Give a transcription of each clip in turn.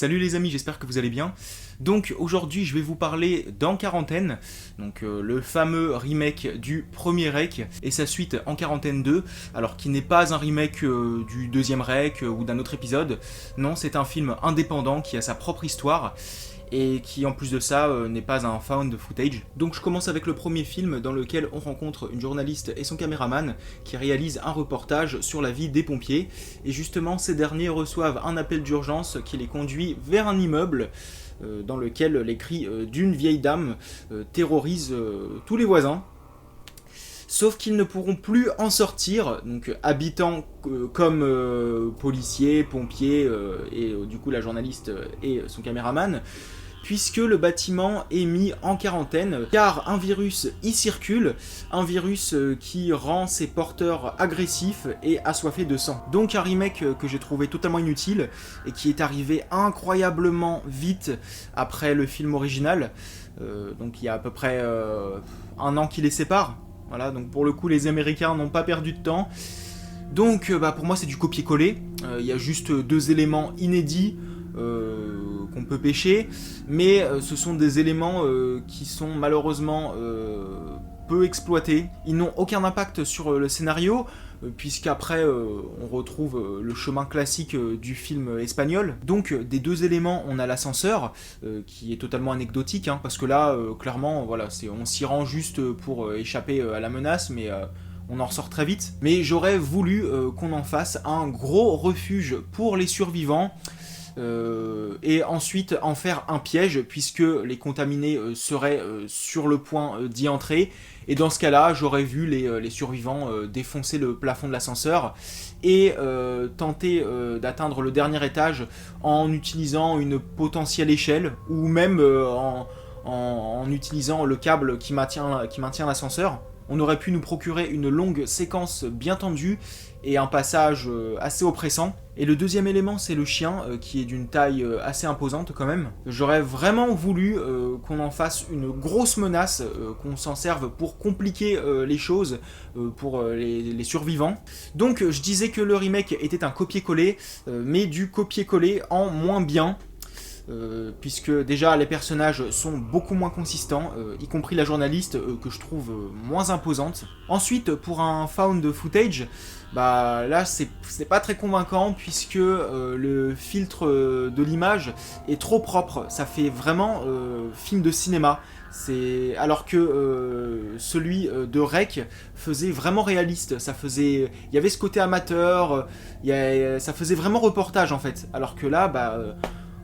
Salut les amis, j'espère que vous allez bien. Donc aujourd'hui je vais vous parler d'En Quarantaine, donc le fameux remake du premier Rec et sa suite En Quarantaine 2, alors qui n'est pas un remake du deuxième Rec ou d'un autre épisode, non c'est un film indépendant qui a sa propre histoire et qui en plus de ça n'est pas un found footage. Donc je commence avec le premier film dans lequel on rencontre une journaliste et son caméraman qui réalisent un reportage sur la vie des pompiers, et justement ces derniers reçoivent un appel d'urgence qui les conduit vers un immeuble dans lequel les cris d'une vieille dame terrorisent tous les voisins. Sauf qu'ils ne pourront plus en sortir, donc habitants comme policiers, pompiers et du coup la journaliste et son caméraman, puisque le bâtiment est mis en quarantaine, car un virus y circule, un virus qui rend ses porteurs agressifs et assoiffés de sang. Donc un remake que j'ai trouvé totalement inutile, et qui est arrivé incroyablement vite après le film original, donc il y a à peu près un an qui les sépare. Voilà, donc pour le coup les Américains n'ont pas perdu de temps. Donc pour moi c'est du copier-coller, il y a juste deux éléments inédits qu'on peut pêcher, mais ce sont des éléments qui sont malheureusement peu exploités. Ils n'ont aucun impact sur le scénario, puisqu'après on retrouve le chemin classique du film espagnol. Donc des deux éléments, on a l'ascenseur qui est totalement anecdotique, hein, parce que là clairement voilà, on s'y rend juste pour échapper à la menace, mais on en ressort très vite. Mais j'aurais voulu qu'on en fasse un gros refuge pour les survivants, et ensuite en faire un piège, puisque les contaminés seraient sur le point d'y entrer, et dans ce cas-là j'aurais vu les survivants défoncer le plafond de l'ascenseur et tenter d'atteindre le dernier étage en utilisant une potentielle échelle, ou même en utilisant le câble qui maintient l'ascenseur. On aurait pu nous procurer une longue séquence bien tendue et un passage assez oppressant. Et le deuxième élément, c'est le chien, qui est d'une taille assez imposante quand même. J'aurais vraiment voulu qu'on en fasse une grosse menace, qu'on s'en serve pour compliquer les choses pour les survivants. Donc je disais que le remake était un copier-coller, mais du copier-coller en moins bien. Puisque déjà les personnages sont beaucoup moins consistants, y compris la journaliste que je trouve moins imposante. Ensuite, pour un found footage, bah là c'est pas très convaincant, puisque le filtre de l'image est trop propre, ça fait vraiment film de cinéma. Alors que celui de Rec faisait vraiment réaliste, il y avait ce côté amateur, ça faisait vraiment reportage en fait, alors que là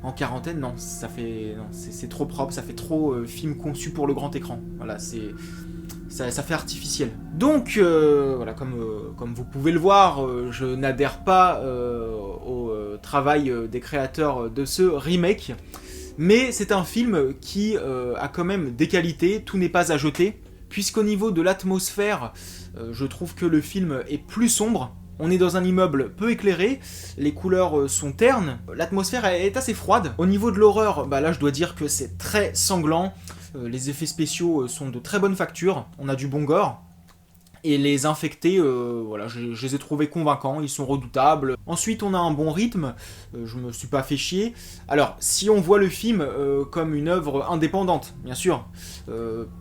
en quarantaine, non, c'est trop propre, ça fait trop film conçu pour le grand écran. Voilà, ça fait artificiel. Donc, voilà, comme vous pouvez le voir, je n'adhère pas au travail des créateurs de ce remake. Mais c'est un film qui a quand même des qualités, tout n'est pas à jeter. Puisqu'au niveau de l'atmosphère, je trouve que le film est plus sombre. On est dans un immeuble peu éclairé, les couleurs sont ternes, l'atmosphère est assez froide. Au niveau de l'horreur, là je dois dire que c'est très sanglant, les effets spéciaux sont de très bonne facture, on a du bon gore. Et les infectés, voilà, je les ai trouvés convaincants, ils sont redoutables. Ensuite, on a un bon rythme, je me suis pas fait chier. Alors, si on voit le film comme une œuvre indépendante, bien sûr,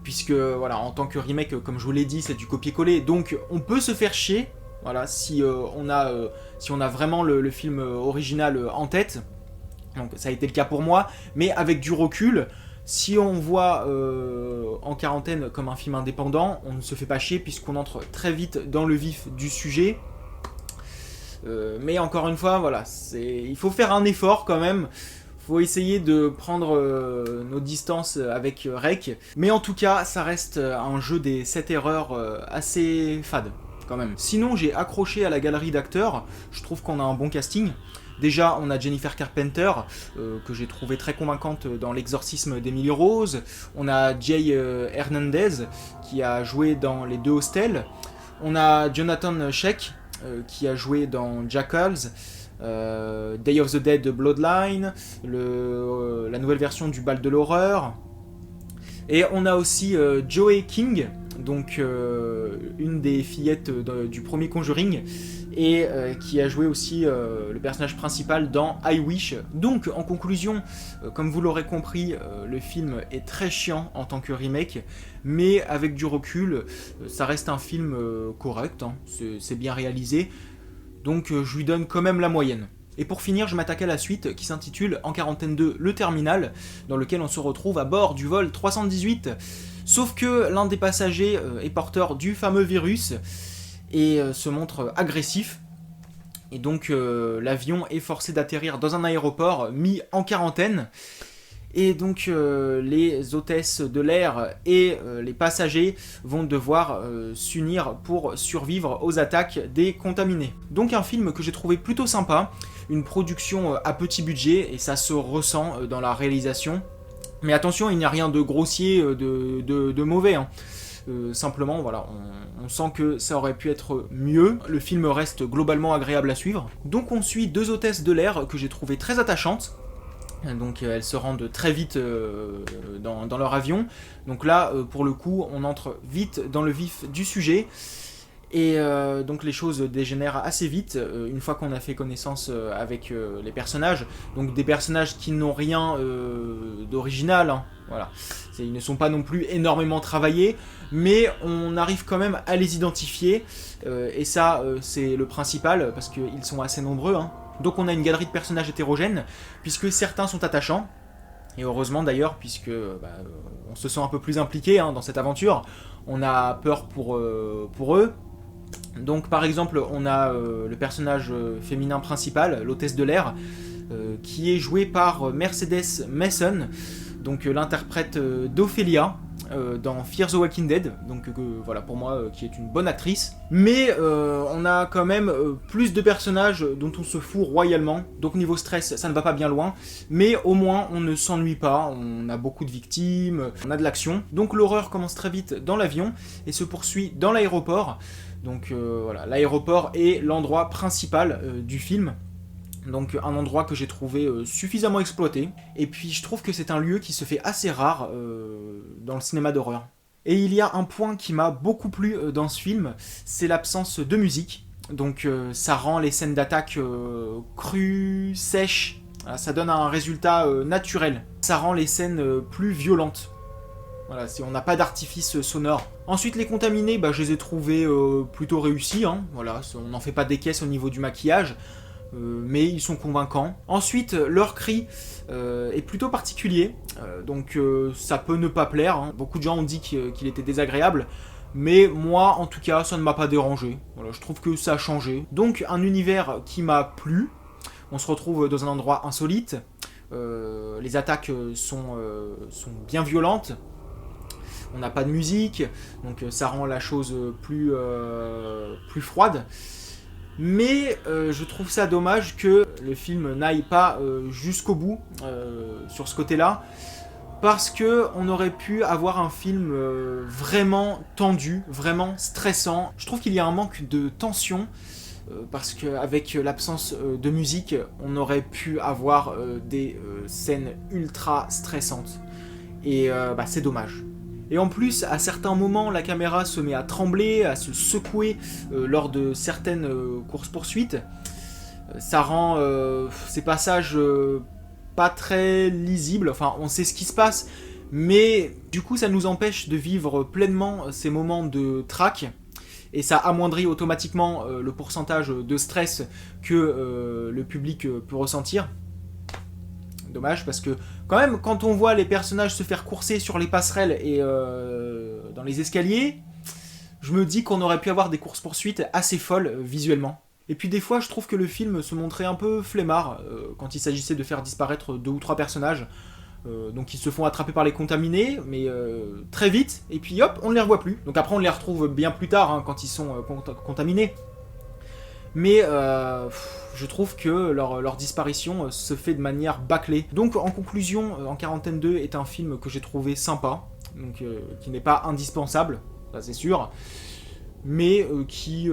puisque voilà, en tant que remake, comme je vous l'ai dit, c'est du copier-coller, donc on peut se faire chier. Voilà, si on a vraiment le film original en tête, donc ça a été le cas pour moi, mais avec du recul, si on voit En Quarantaine comme un film indépendant, on ne se fait pas chier puisqu'on entre très vite dans le vif du sujet. Mais encore une fois, voilà, il faut faire un effort quand même. Faut essayer de prendre nos distances avec Rec, mais en tout cas, ça reste un jeu des 7 erreurs assez fade. Quand même. Sinon, j'ai accroché à la galerie d'acteurs, je trouve qu'on a un bon casting. Déjà, on a Jennifer Carpenter, que j'ai trouvé très convaincante dans L'exorcisme d'Emily Rose. On a Jay Hernandez, qui a joué dans Les Deux Hostels. On a Jonathan Sheck, qui a joué dans Jackals, Day of the Dead Bloodline, la nouvelle version du Bal de l'horreur. Et on a aussi Joey King, donc une des fillettes du premier Conjuring, et qui a joué aussi le personnage principal dans I Wish. Donc en conclusion, comme vous l'aurez compris, le film est très chiant en tant que remake, mais avec du recul, ça reste un film correct, hein, c'est bien réalisé, donc je lui donne quand même la moyenne. Et pour finir, je m'attaque à la suite qui s'intitule En quarantaine 2, le terminal, dans lequel on se retrouve à bord du vol 318. Sauf que l'un des passagers est porteur du fameux virus et se montre agressif. Et donc l'avion est forcé d'atterrir dans un aéroport mis en quarantaine. Et donc les hôtesses de l'air et les passagers vont devoir s'unir pour survivre aux attaques des contaminés. Donc un film que j'ai trouvé plutôt sympa, une production à petit budget, et ça se ressent dans la réalisation. Mais attention, il n'y a rien de grossier, de mauvais, hein. Simplement, voilà, on sent que ça aurait pu être mieux. Le film reste globalement agréable à suivre. Donc on suit deux hôtesses de l'air que j'ai trouvées très attachantes. Donc elles se rendent très vite dans leur avion. Donc là, pour le coup, on entre vite dans le vif du sujet. Et donc les choses dégénèrent assez vite une fois qu'on a fait connaissance avec les personnages. Donc des personnages qui n'ont rien d'original, hein. Voilà. Ils ne sont pas non plus énormément travaillés, mais on arrive quand même à les identifier. Et ça, c'est le principal, parce qu'ils sont assez nombreux, hein. Donc on a une galerie de personnages hétérogènes, puisque certains sont attachants. Et heureusement d'ailleurs, puisque on se sent un peu plus impliqué, hein, dans cette aventure. On a peur pour eux. Donc par exemple, on a le personnage féminin principal, l'hôtesse de l'air, qui est joué par Mercedes Mason, donc l'interprète d'Ophélia dans Fear the Walking Dead, donc voilà, pour moi, qui est une bonne actrice. Mais on a quand même plus de personnages dont on se fout royalement, donc niveau stress, ça ne va pas bien loin, mais au moins on ne s'ennuie pas, on a beaucoup de victimes, on a de l'action. Donc l'horreur commence très vite dans l'avion et se poursuit dans l'aéroport. Donc voilà, l'aéroport est l'endroit principal du film. Donc un endroit que j'ai trouvé suffisamment exploité. Et puis je trouve que c'est un lieu qui se fait assez rare dans le cinéma d'horreur. Et il y a un point qui m'a beaucoup plu dans ce film, c'est l'absence de musique. Donc ça rend les scènes d'attaque crues, sèches. Voilà, ça donne un résultat naturel. Ça rend les scènes plus violentes. Voilà, si on n'a pas d'artifice sonore. Ensuite, les contaminés, je les ai trouvés plutôt réussis, hein. Voilà, on n'en fait pas des caisses au niveau du maquillage, mais ils sont convaincants. Ensuite, leur cri est plutôt particulier, donc ça peut ne pas plaire, hein. Beaucoup de gens ont dit qu'il était désagréable, mais moi, en tout cas, ça ne m'a pas dérangé. Voilà, je trouve que ça a changé. Donc, un univers qui m'a plu. On se retrouve dans un endroit insolite. Les attaques sont bien violentes. On n'a pas de musique, donc ça rend la chose plus froide. Mais je trouve ça dommage que le film n'aille pas jusqu'au bout sur ce côté-là, parce qu'on aurait pu avoir un film vraiment tendu, vraiment stressant. Je trouve qu'il y a un manque de tension, parce qu'avec l'absence de musique, on aurait pu avoir des scènes ultra stressantes. Et c'est dommage. Et en plus, à certains moments, la caméra se met à trembler, à se secouer lors de certaines courses-poursuites. Ça rend ces passages pas très lisibles, enfin on sait ce qui se passe, mais du coup ça nous empêche de vivre pleinement ces moments de trac, et ça amoindrit automatiquement le pourcentage de stress que le public peut ressentir. Dommage, parce que quand même, quand on voit les personnages se faire courser sur les passerelles et dans les escaliers, je me dis qu'on aurait pu avoir des courses-poursuites assez folles visuellement. Et puis des fois, je trouve que le film se montrait un peu flemmard quand il s'agissait de faire disparaître 2 ou 3 personnages. Donc ils se font attraper par les contaminés, mais très vite, et puis hop, on ne les revoit plus. Donc après, on les retrouve bien plus tard, hein, quand ils sont contaminés. Mais je trouve que leur disparition se fait de manière bâclée. Donc en conclusion, En quarantaine 2 est un film que j'ai trouvé sympa, donc qui n'est pas indispensable, ça c'est sûr, mais qui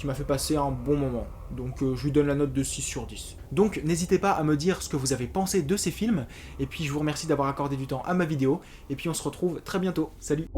m'a fait passer un bon moment. Donc je lui donne la note de 6 sur 10. Donc n'hésitez pas à me dire ce que vous avez pensé de ces films, et puis je vous remercie d'avoir accordé du temps à ma vidéo, et puis on se retrouve très bientôt. Salut!